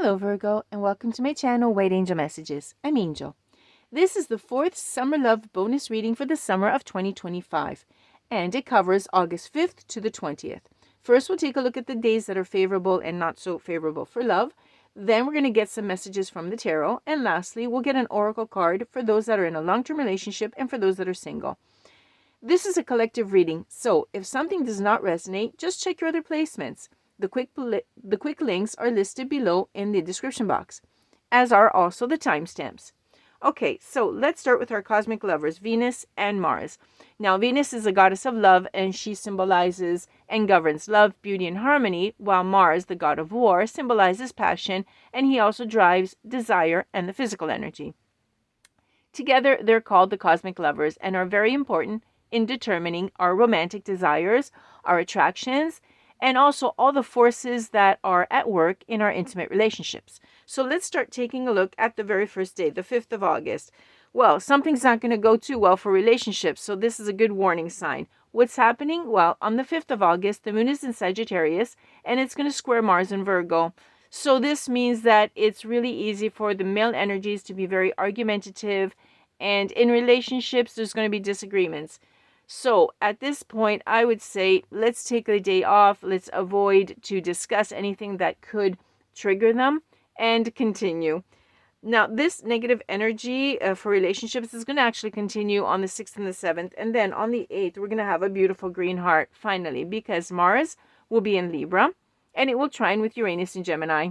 Hello Virgo, and welcome to my channel, White Angel Messages. I'm Angel. This is the 4th Summer Love bonus reading for the summer of 2025, and it covers August 5th to the 20th. First, we'll take a look at the days that are favorable and not so favorable for love. Then we're going to get some messages from the tarot, and lastly, we'll get an oracle card for those that are in a long-term relationship and for those that are single. This is a collective reading, so if something does not resonate, just check your other placements. The quick links are listed below in the description box, as are also the timestamps. Okay, so let's start with our cosmic lovers, Venus and Mars. Now, Venus is a goddess of love, and she symbolizes and governs love, beauty, and harmony, while Mars, the god of war, symbolizes passion, and he also drives desire and the physical energy. Together, they're called the cosmic lovers and are very important in determining our romantic desires, our attractions, and also all the forces that are at work in our intimate relationships. So let's start taking a look at the very first day, the 5th of August. Well, something's not going to go too well for relationships, so this is a good warning sign. What's happening? Well, on the 5th of August, the moon is in Sagittarius, and it's going to square Mars in Virgo. So this means that it's really easy for the male energies to be very argumentative, and in relationships, there's going to be disagreements. So at this point, I would say, let's take a day off. Let's avoid to discuss anything that could trigger them and continue. Now, this negative energy for relationships is going to actually continue on the 6th and the 7th. And then on the 8th, we're going to have a beautiful green heart finally, because Mars will be in Libra and it will trine with Uranus in Gemini.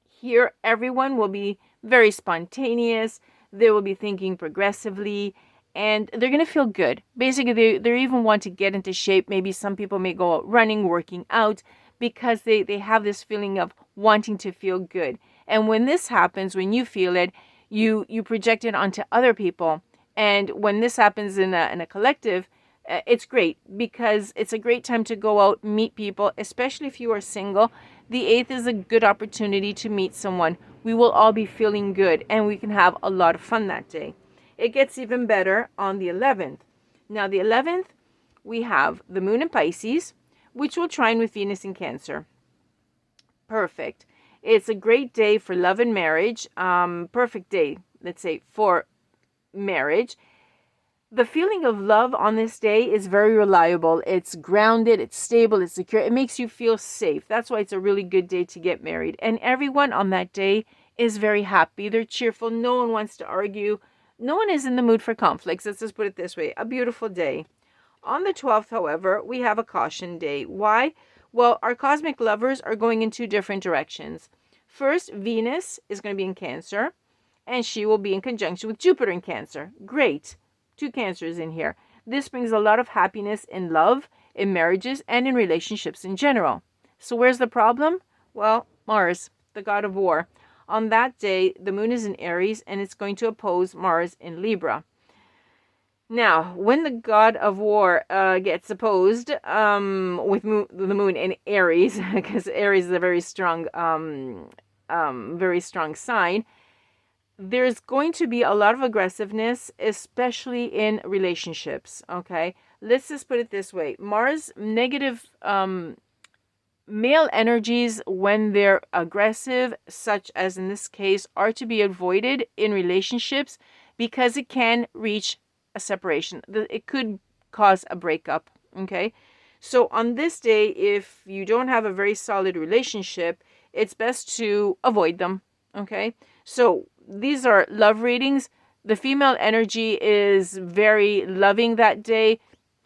Here, everyone will be very spontaneous. They will be thinking progressively, and they're going to feel good. Basically, they even want to get into shape. Maybe some people may go out running, working out, because they have this feeling of wanting to feel good. And when this happens, when you feel it, you project it onto other people. And when this happens in a collective, it's great, because it's a great time to go out, meet people, especially if you are single. The 8th is a good opportunity to meet someone. We will all be feeling good, and we can have a lot of fun that day. It gets even better on the 11th. Now, the 11th, we have the moon in Pisces, which will trine with Venus in Cancer. Perfect. It's a great day for love and marriage. Perfect day, let's say, for marriage. The feeling of love on this day is very reliable. It's grounded, it's stable, it's secure. It makes you feel safe. That's why it's a really good day to get married. And everyone on that day is very happy. They're cheerful. No one wants to argue. No one is in the mood for conflicts. Let's just put it this way. A beautiful day. On the 12th, however, we have a caution day. Why? Well, our cosmic lovers are going in two different directions. First, Venus is going to be in Cancer, and she will be in conjunction with Jupiter in Cancer. Great. Two Cancers in here. This brings a lot of happiness in love, in marriages, and in relationships in general. So where's the problem? Well, Mars, the god of war. On that day, the moon is in Aries, and it's going to oppose Mars in Libra. Now, when the god of war gets opposed with the moon in Aries, because Aries is a very strong sign, there's going to be a lot of aggressiveness, especially in relationships, okay? Let's just put it this way. Mars, negative male energies, when they're aggressive, such as in this case, are to be avoided in relationships, because it can reach a separation. It could cause a breakup, okay? So on this day, if you don't have a very solid relationship, it's best to avoid them, okay? So these are love readings. The female energy is very loving that day.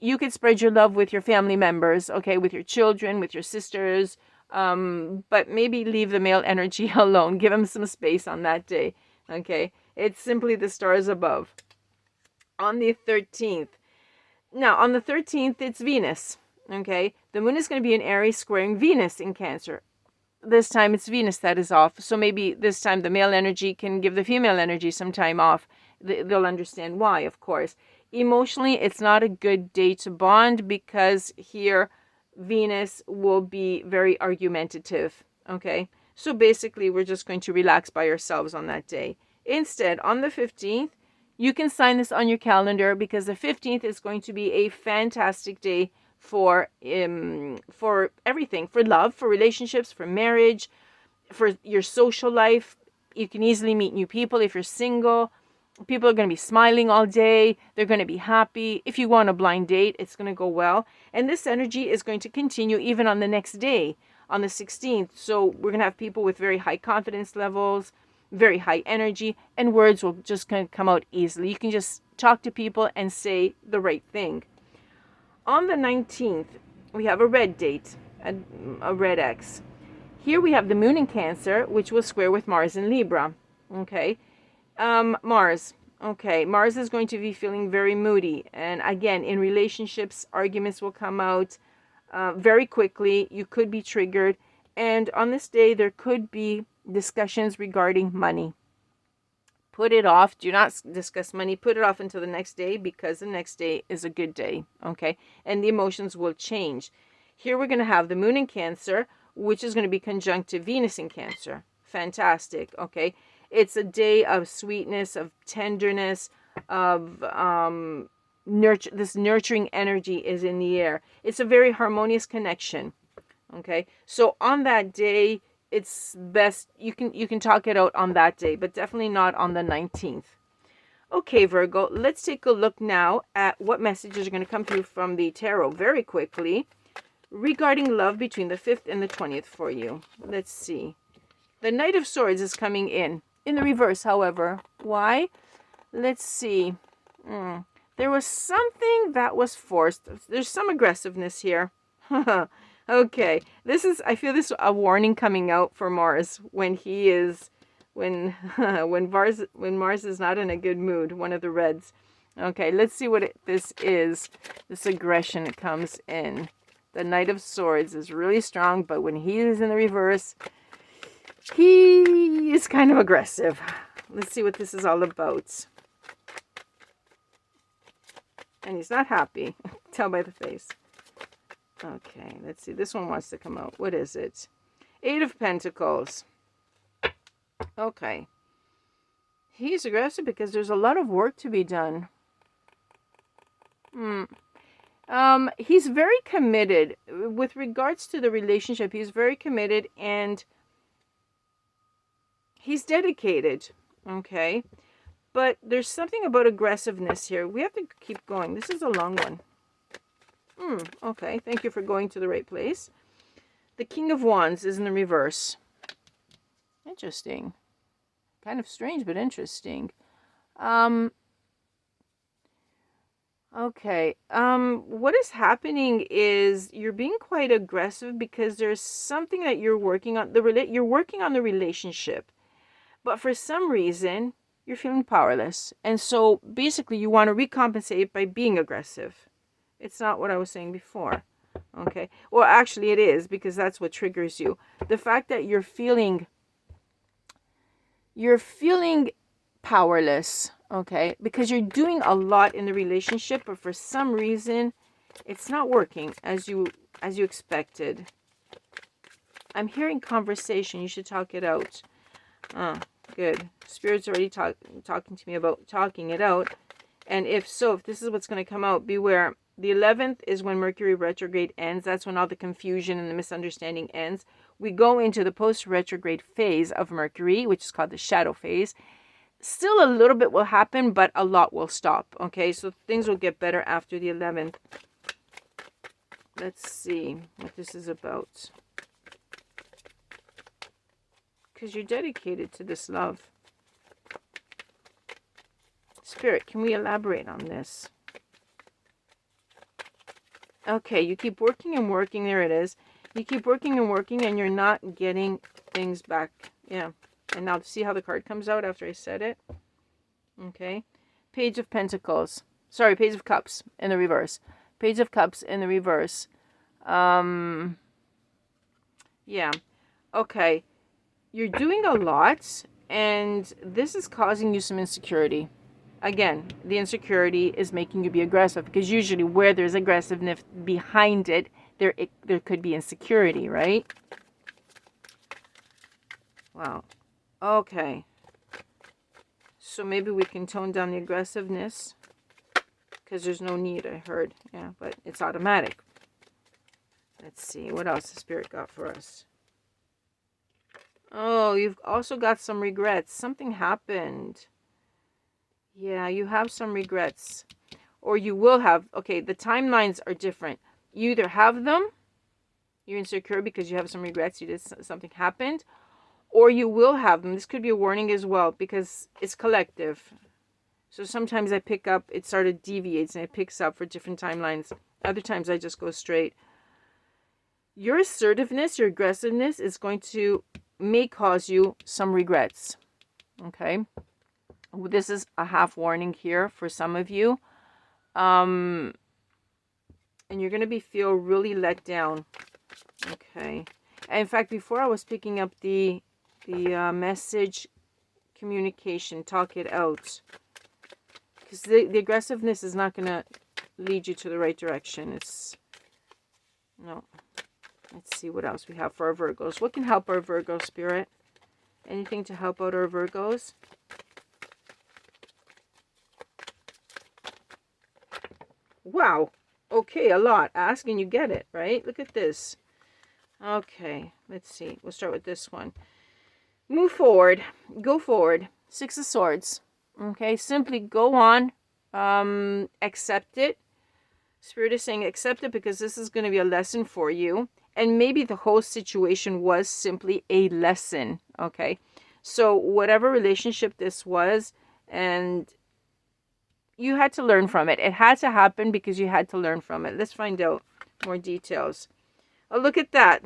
You could spread your love with your family members, okay, with your children, with your sisters, but maybe leave the male energy alone. Give him some space on that day, okay? It's simply the stars above. On the 13th. Now, on the 13th, it's Venus, okay? The moon is going to be in Aries squaring Venus in Cancer. This time, it's Venus that is off. So maybe this time the male energy can give the female energy some time off. They'll understand why, of course. Emotionally, it's not a good day to bond, because here Venus will be very argumentative, okay? So basically, we're just going to relax by ourselves on that day. Instead, on the 15th, you can sign this on your calendar, because the 15th is going to be a fantastic day for everything, for love, for relationships, for marriage, For your social life, you can easily meet new people. If you're single, people are going to be smiling all day. They're going to be happy. If you want a blind date, it's going to go well. And this energy is going to continue even on the next day, on the 16th. So we're going to have people with very high confidence levels, very high energy, and words will just kind of come out easily. You can just talk to people and say the right thing. On the 19th, we have a red date, a red X. Here we have the moon in Cancer, which will square with Mars in Libra. Okay. Mars. Okay. Mars is going to be feeling very moody. And again, in relationships, arguments will come out very quickly. You could be triggered. And on this day, there could be discussions regarding money. Put it off. Do not discuss money. Put it off until the next day, because the next day is a good day. Okay. And the emotions will change. Here we're going to have the moon in Cancer, which is going to be conjunct to Venus in Cancer. Fantastic. Okay. It's a day of sweetness, of tenderness, of nurture. This nurturing energy is in the air. It's a very harmonious connection. Okay. So on that day, it's best you can talk it out on that day, but definitely not on the 19th. Okay, Virgo, let's take a look now at what messages are going to come through from the tarot very quickly regarding love between the 5th and the 20th for you. Let's see. The Knight of Swords is coming in the reverse, however. Why? Let's see. There was something that was forced. There's some aggressiveness here. Okay. I feel this a warning coming out for Mars when when Mars is not in a good mood, one of the reds. Okay, let's see what this is. This aggression comes in. The Knight of Swords is really strong, but when he is in the reverse, he is kind of aggressive. Let's see what this is all about. And he's not happy. Tell by the face. Okay, let's see. This one wants to come out. What is it? 8 of Pentacles. Okay. He's aggressive because there's a lot of work to be done. He's very committed with regards to the relationship. He's very committed and he's dedicated. Okay. But there's something about aggressiveness here. We have to keep going. This is a long one. Okay. Thank you for going to the right place. The King of Wands is in the reverse. Interesting. Kind of strange, but interesting. Okay. What is happening is you're being quite aggressive because there's something that you're working on. You're working on the relationship, but for some reason you're feeling powerless, and so basically you want to recompensate by being aggressive. It's not what I was saying before. Okay. Well, actually, it is, because that's what triggers you. The fact that you're feeling powerless. Okay, because you're doing a lot in the relationship, but for some reason it's not working as you expected. I'm hearing conversation. You should talk it out. Good. Spirit's already talking to me about talking it out. And if this is what's going to come out, beware. The 11th is when Mercury retrograde ends. That's when all the confusion and the misunderstanding ends. We go into the post-retrograde phase of Mercury, which is called the shadow phase. Still a little bit will happen, but a lot will stop. Okay, so things will get better after the 11th. Let's see what this is about. Because you're dedicated to this love. Spirit, can we elaborate on this? Okay, you keep working and working. There it is. You keep working and working, and you're not getting things back. Yeah. And now see how the card comes out after I said it. Okay. Page of Pentacles. Sorry, Page of Cups in the reverse. Page of Cups in the reverse. Yeah. Okay. You're doing a lot, and this is causing you some insecurity. Again, the insecurity is making you be aggressive, because usually where there's aggressiveness behind it, there could be insecurity, right? Wow. Okay. So maybe we can tone down the aggressiveness, because there's no need, I heard. Yeah, but it's automatic. Let's see. What else the Spirit got for us? Oh, you've also got some regrets. Something happened. Yeah, you have some regrets. Or you will have. Okay, the timelines are different. You either have them, you're insecure because you have some regrets, you did something happened, or you will have them. This could be a warning as well because it's collective. So sometimes I pick up, it sort of deviates and it picks up for different timelines. Other times I just go straight. Your assertiveness, your aggressiveness is going to may cause you some regrets. Okay. This is a half warning here for some of you. And you're going to feel really let down. Okay. And in fact, before I was picking up the message communication, talk it out. Because the aggressiveness is not going to lead you to the right direction. No. Let's see what else we have for our Virgos. What can help our Virgo spirit? Anything to help out our Virgos? Wow. Okay, a lot. Ask and you get it, right? Look at this. Okay, let's see. We'll start with this one. Move forward. Go forward. Six of Swords. Okay, simply go on. Accept it. Spirit is saying accept it because this is going to be a lesson for you. And maybe the whole situation was simply a lesson. Okay, so whatever relationship this was, and you had to learn from it. It had to happen because you had to learn from it. Let's find out more details. Oh, look at that.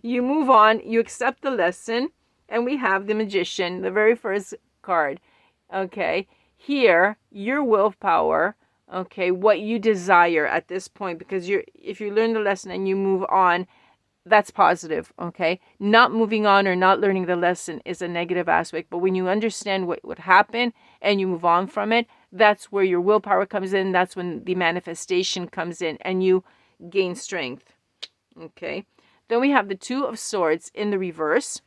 You move on. You accept the lesson. And we have the Magician, the very first card. Okay. Here, your willpower. Okay. What you desire at this point. Because if you learn the lesson and you move on, that's positive. Okay. Not moving on or not learning the lesson is a negative aspect. But when you understand what would happen and you move on from it, that's where your willpower comes in. That's when the manifestation comes in and you gain strength. Okay. Then we have the Two of Swords in the reverse.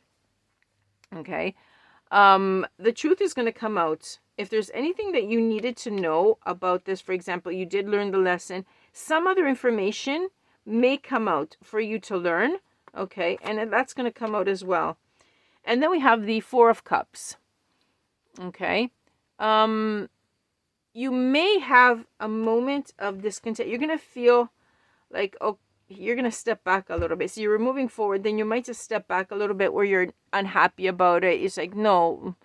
Okay. The truth is going to come out. If there's anything that you needed to know about this, for example, you did learn the lesson, some other information may come out for you to learn. Okay. And that's going to come out as well. And then we have the Four of Cups. Okay. You may have a moment of discontent. You're going to feel like, oh, you're going to step back a little bit. So you're moving forward, then you might just step back a little bit where you're unhappy about it. It's like, no,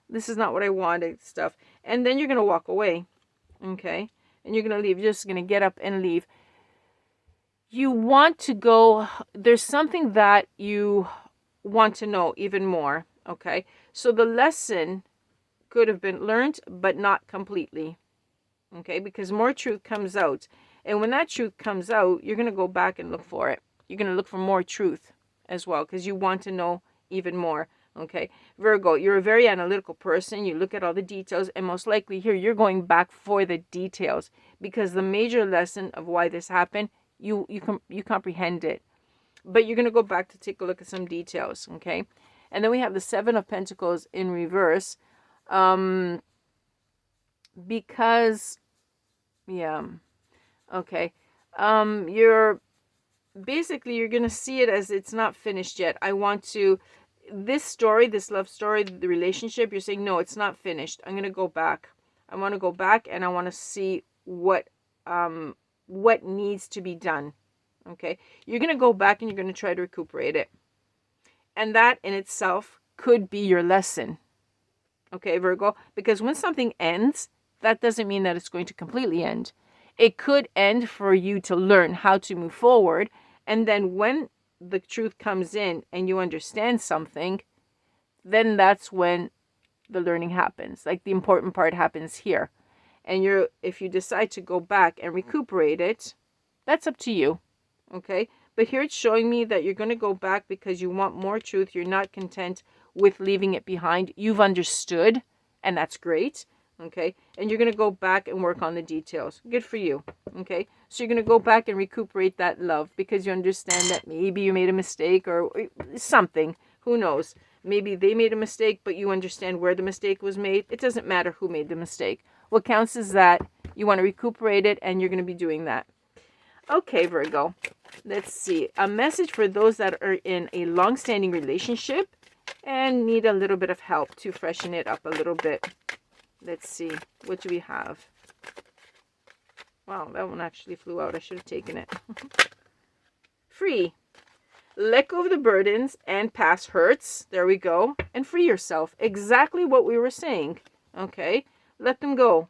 this is not what I wanted, stuff. And then you're going to walk away. Okay. And you're going to leave. You're just going to get up and leave. You want to go, there's something that you want to know even more. Okay. So the lesson could have been learned, but not completely. Okay. Because more truth comes out. And when that truth comes out, you're going to go back and look for it. You're going to look for more truth as well because you want to know even more. Okay. Virgo, you're a very analytical person. You look at all the details and most likely here you're going back for the details because the major lesson of why this happened, you comprehend it. But you're going to go back to take a look at some details. Okay. And then we have the Seven of Pentacles in reverse. Because, yeah. Okay. You're going to see it as it's not finished yet. This story, this love story, the relationship, you're saying, no, it's not finished. I'm going to go back. I want to go back and I want to see what needs to be done. Okay. You're going to go back and you're going to try to recuperate it. And that in itself could be your lesson. Okay, Virgo, because when something ends, that doesn't mean that it's going to completely end. It could end for you to learn how to move forward. And then when the truth comes in and you understand something, then that's when the learning happens. Like the important part happens here. And if you decide to go back and recuperate it, that's up to you. Okay. But here it's showing me that you're going to go back because you want more truth. You're not content with leaving it behind. You've understood, and that's great. Okay, and you're going to go back and work on the details. Good for you. Okay, so you're going to go back and recuperate that love because you understand that maybe you made a mistake or something. Who knows? Maybe they made a mistake, but you understand where the mistake was made. It doesn't matter who made the mistake. What counts is that you want to recuperate it, and you're going to be doing that. Okay, Virgo. Let's see. A message for those that are in a long-standing relationship and need a little bit of help to freshen it up a little bit. Let's see. What do we have? Wow, that one actually flew out. I should have taken it. Free. Let go of the burdens and past hurts. There we go. And free yourself. Exactly what we were saying. Okay? Let them go.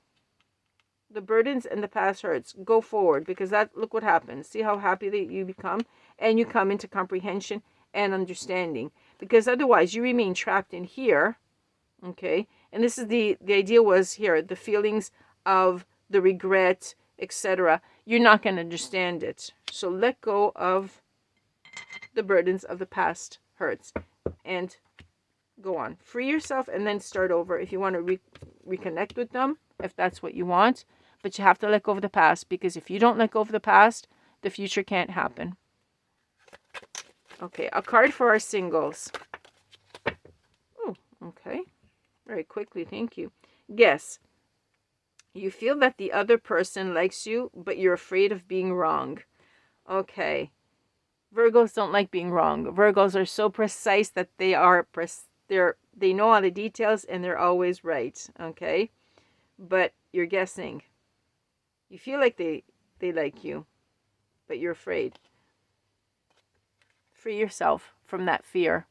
The burdens and the past hurts. Go forward, because look what happens. See how happy that you become? And you come into comprehension and understanding. Because otherwise you remain trapped in here. Okay? And this is the idea was here. The feelings of the regret, etc. You're not going to understand it. So let go of the burdens of the past hurts and go on. Free yourself and then start over if you want to reconnect with them, if that's what you want. But you have to let go of the past, because if you don't let go of the past, the future can't happen. Okay, a card for our singles. Oh, okay. Very quickly, thank you. Guess. You feel that the other person likes you, but you're afraid of being wrong. Okay. Virgos don't like being wrong. Virgos are so precise that they know all the details and they're always right. Okay? But you're guessing. You feel like they like you, but you're afraid. Free yourself from that fear.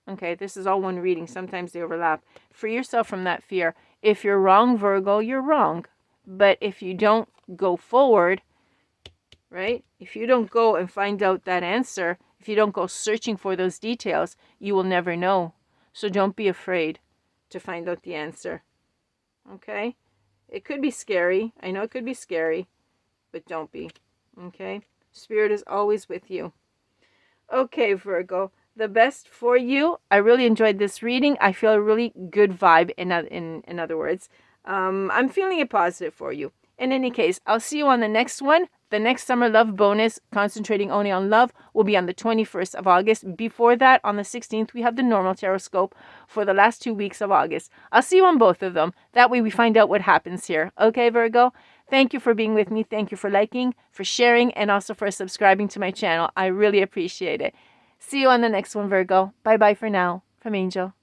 Okay, this is all one reading. Sometimes they overlap. Free yourself from that fear. If you're wrong, Virgo, you're wrong. But if you don't go forward, right? If you don't go and find out that answer, if you don't go searching for those details, you will never know. So don't be afraid to find out the answer. Okay? It could be scary. I know it could be scary, but don't be. Okay? Spirit is always with you. Okay, Virgo. The best for you. I really enjoyed this reading. I feel a really good vibe, in other words. I'm feeling it positive for you. In any case, I'll see you on the next one. The next Summer Love bonus, concentrating only on love, will be on the 21st of August. Before that, on the 16th, we have the normal TAROTSCOPE for the last 2 weeks of August. I'll see you on both of them. That way we find out what happens here. Okay, Virgo? Thank you for being with me. Thank you for liking, for sharing, and also for subscribing to my channel. I really appreciate it. See you on the next one, Virgo. Bye-bye for now. From Angel.